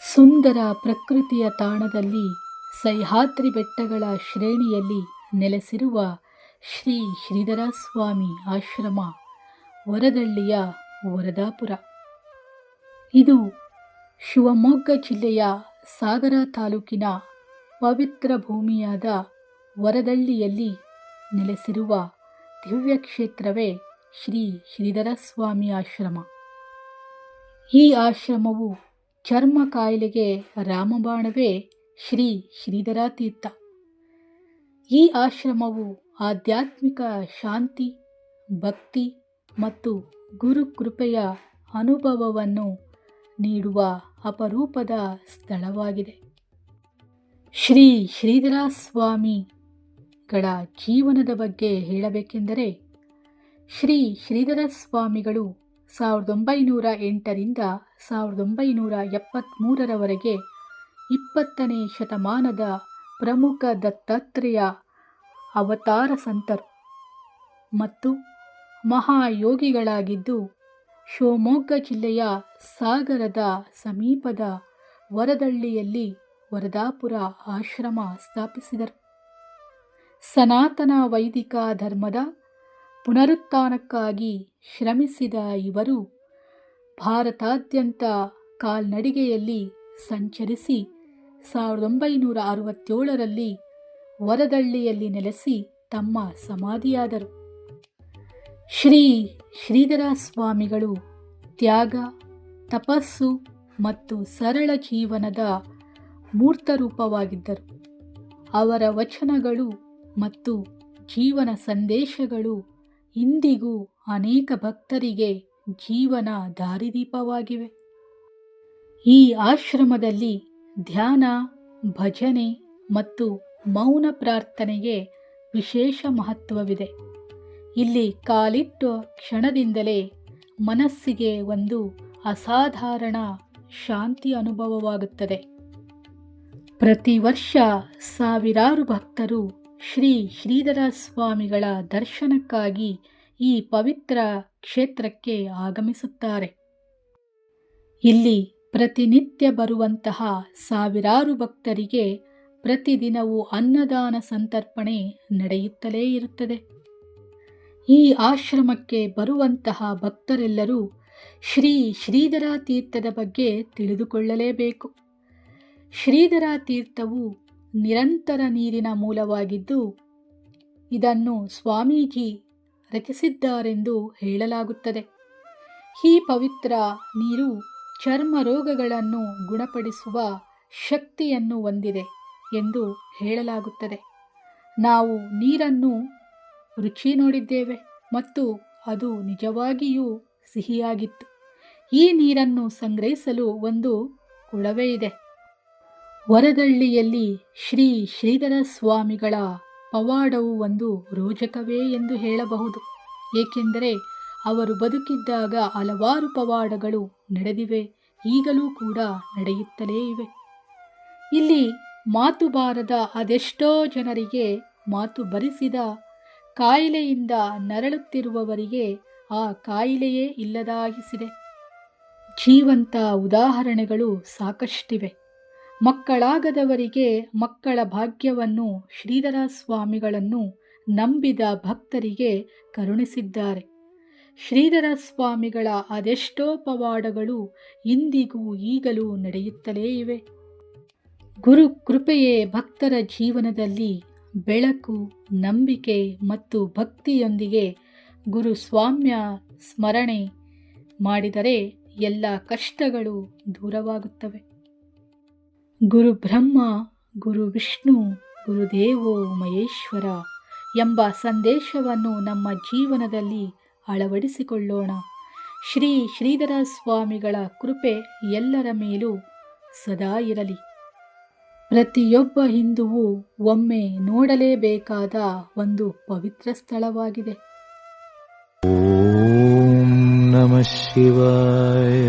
ಸುಂದರ ಪ್ರಕೃತಿಯ ತಾಣದಲ್ಲಿ ಸಹ್ಯಾದ್ರಿ ಬೆಟ್ಟಗಳ ಶ್ರೇಣಿಯಲ್ಲಿ ನೆಲೆಸಿರುವ ಶ್ರೀ ಶ್ರೀಧರ ಸ್ವಾಮಿ ಆಶ್ರಮ ವರದಳ್ಳಿಯ ವರದಾಪುರ. ಇದು ಶಿವಮೊಗ್ಗ ಜಿಲ್ಲೆಯ ಸಾಗರ ತಾಲೂಕಿನ ಪವಿತ್ರ ಭೂಮಿಯಾದ ವರದಳ್ಳಿಯಲ್ಲಿ ನೆಲೆಸಿರುವ ದಿವ್ಯ ಕ್ಷೇತ್ರವೇ ಶ್ರೀ ಶ್ರೀಧರ ಸ್ವಾಮಿ ಆಶ್ರಮ. ಈ ಆಶ್ರಮವು ಚರ್ಮ ಕಾಯಿಲೆಗೆ ರಾಮಬಾಣವೇ ಶ್ರೀ ಶ್ರೀಧರ ತೀರ್ಥ. ಈ ಆಶ್ರಮವು ಆಧ್ಯಾತ್ಮಿಕ ಶಾಂತಿ, ಭಕ್ತಿ ಮತ್ತು ಗುರು ಕೃಪೆಯ ಅನುಭವವನ್ನು ನೀಡುವ ಅಪರೂಪದ ಸ್ಥಳವಾಗಿದೆ. ಶ್ರೀ ಶ್ರೀಧರ ಸ್ವಾಮಿಗಳ ಜೀವನದ ಬಗ್ಗೆ ಹೇಳಬೇಕೆಂದರೆ, ಶ್ರೀ ಶ್ರೀಧರ ಸ್ವಾಮಿಗಳು 1908ರಿಂದ 1973ರವರೆಗೆ 20ನೇ ಶತಮಾನದ ಪ್ರಮುಖ ದತ್ತಾತ್ರೇಯ ಅವತಾರ ಸಂತರು ಮತ್ತು ಮಹಾಯೋಗಿಗಳಾಗಿದ್ದು, ಶಿವಮೊಗ್ಗ ಜಿಲ್ಲೆಯ ಸಾಗರದ ಸಮೀಪದ ವರದಳ್ಳಿಯಲ್ಲಿ ವರದಾಪುರ ಆಶ್ರಮ ಸ್ಥಾಪಿಸಿದರು. ಸನಾತನ ವೈದಿಕ ಧರ್ಮದ ಪುನರುತ್ಥಾನಕ್ಕಾಗಿ ಶ್ರಮಿಸಿದ ಇವರು ಭಾರತಾದ್ಯಂತ ಕಾಲ್ನಡಿಗೆಯಲ್ಲಿ ಸಂಚರಿಸಿ 1967ರಲ್ಲಿ ವರದಳ್ಳಿಯಲ್ಲಿ ನೆಲೆಸಿ ತಮ್ಮ ಸಮಾಧಿಯಾದರು. ಶ್ರೀ ಶ್ರೀಧರ ಸ್ವಾಮಿಗಳು ತ್ಯಾಗ, ತಪಸ್ಸು ಮತ್ತು ಸರಳ ಜೀವನದ ಮೂರ್ತರೂಪವಾಗಿದ್ದರು. ಅವರ ವಚನಗಳು ಮತ್ತು ಜೀವನ ಸಂದೇಶಗಳು ಇಂದಿಗೂ ಅನೇಕ ಭಕ್ತರಿಗೆ ಜೀವನ ದಾರಿದೀಪವಾಗಿವೆ. ಈ ಆಶ್ರಮದಲ್ಲಿ ಧ್ಯಾನ, ಭಜನೆ ಮತ್ತು ಮೌನ ಪ್ರಾರ್ಥನೆಗೆ ವಿಶೇಷ ಮಹತ್ವವಿದೆ. ಇಲ್ಲಿ ಕಾಲಿಟ್ಟ ಕ್ಷಣದಿಂದಲೇ ಮನಸ್ಸಿಗೆ ಒಂದು ಅಸಾಧಾರಣ ಶಾಂತಿ ಅನುಭವವಾಗುತ್ತದೆ. ಪ್ರತಿ ವರ್ಷ ಸಾವಿರಾರು ಭಕ್ತರು ಶ್ರೀ ಶ್ರೀಧರ ಸ್ವಾಮಿಗಳ ದರ್ಶನಕ್ಕಾಗಿ ಈ ಪವಿತ್ರ ಕ್ಷೇತ್ರಕ್ಕೆ ಆಗಮಿಸುತ್ತಾರೆ. ಇಲ್ಲಿ ಪ್ರತಿನಿತ್ಯ ಬರುವಂತಹ ಸಾವಿರಾರು ಭಕ್ತರಿಗೆ ಪ್ರತಿದಿನವೂ ಅನ್ನದಾನ ಸಂತರ್ಪಣೆ ನಡೆಯುತ್ತಲೇ ಇರುತ್ತದೆ. ಈ ಆಶ್ರಮಕ್ಕೆ ಬರುವಂತಹ ಭಕ್ತರೆಲ್ಲರೂ ಶ್ರೀ ಶ್ರೀಧರ ತೀರ್ಥದ ಬಗ್ಗೆ ತಿಳಿದುಕೊಳ್ಳಲೇಬೇಕು. ಶ್ರೀಧರ ತೀರ್ಥವು ನಿರಂತರ ನೀರಿನ ಮೂಲವಾಗಿದ್ದು, ಇದನ್ನು ಸ್ವಾಮೀಜಿ ರಚಿಸಿದ್ದಾರೆಂದು ಹೇಳಲಾಗುತ್ತದೆ. ಈ ಪವಿತ್ರ ನೀರು ಚರ್ಮ ರೋಗಗಳನ್ನು ಗುಣಪಡಿಸುವ ಶಕ್ತಿಯನ್ನು ಹೊಂದಿದೆ ಎಂದು ಹೇಳಲಾಗುತ್ತದೆ. ನಾವು ನೀರನ್ನು ರುಚಿ ನೋಡಿದ್ದೇವೆ ಮತ್ತು ಅದು ನಿಜವಾಗಿಯೂ ಸಿಹಿಯಾಗಿತ್ತು. ಈ ನೀರನ್ನು ಸಂಗ್ರಹಿಸಲು ಒಂದು ಕೊಳವೆ ಇದೆ. ವರದಳ್ಳಿಯಲ್ಲಿ ಶ್ರೀ ಶ್ರೀಧರ ಸ್ವಾಮಿಗಳ ಪವಾಡವು ಒಂದು ರೋಚಕವೇ ಎಂದು ಹೇಳಬಹುದು. ಏಕೆಂದರೆ ಅವರು ಬದುಕಿದ್ದಾಗ ಹಲವಾರು ಪವಾಡಗಳು ನಡೆದಿವೆ, ಈಗಲೂ ಕೂಡ ನಡೆಯುತ್ತಲೇ ಇವೆ. ಇಲ್ಲಿ ಮಾತು ಬಾರದ ಅದೆಷ್ಟೋ ಜನರಿಗೆ ಮಾತು ಬರಿಸಿದ, ಕಾಯಿಲೆಯಿಂದ ನರಳುತ್ತಿರುವವರಿಗೆ ಆ ಕಾಯಿಲೆಯೇ ಇಲ್ಲದಾಗಿಸಿದೆ. ಜೀವಂತ ಉದಾಹರಣೆಗಳು ಸಾಕಷ್ಟಿವೆ. ಮಕ್ಕಳಾಗದವರಿಗೆ ಮಕ್ಕಳ ಭಾಗ್ಯವನ್ನು ಶ್ರೀಧರ ಸ್ವಾಮಿಗಳನ್ನು ನಂಬಿದ ಭಕ್ತರಿಗೆ ಕರುಣಿಸಿದ್ದಾರೆ. ಶ್ರೀಧರ ಸ್ವಾಮಿಗಳ ಅದೆಷ್ಟೋ ಪವಾಡಗಳು ಇಂದಿಗೂ ಈಗಲೂ ನಡೆಯುತ್ತಲೇ ಇವೆ. ಗುರು ಕೃಪೆಯೇ ಭಕ್ತರ ಜೀವನದಲ್ಲಿ ಬೆಳಕು, ನಂಬಿಕೆ ಮತ್ತು ಭಕ್ತಿಯೊಂದಿಗೆ ಗುರು ಸ್ವಾಮ್ಯ ಸ್ಮರಣೆ ಮಾಡಿದರೆ ಎಲ್ಲ ಕಷ್ಟಗಳು ದೂರವಾಗುತ್ತವೆ. ಗುರು ಬ್ರಹ್ಮ, ಗುರು ವಿಷ್ಣು, ಗುರುದೇವೋ ಮಹೇಶ್ವರ ಎಂಬ ಸಂದೇಶವನ್ನು ನಮ್ಮ ಜೀವನದಲ್ಲಿ ಅಳವಡಿಸಿಕೊಳ್ಳೋಣ. ಶ್ರೀ ಶ್ರೀಧರ ಸ್ವಾಮಿಗಳ ಕೃಪೆ ಎಲ್ಲರ ಮೇಲೂ ಸದಾ ಇರಲಿ. ಪ್ರತಿಯೊಬ್ಬ ಹಿಂದುವು ಒಮ್ಮೆ ನೋಡಲೇಬೇಕಾದ ಒಂದು ಪವಿತ್ರ ಸ್ಥಳವಾಗಿದೆ. ಓಂ ನಮಃ ಶಿವಾಯ.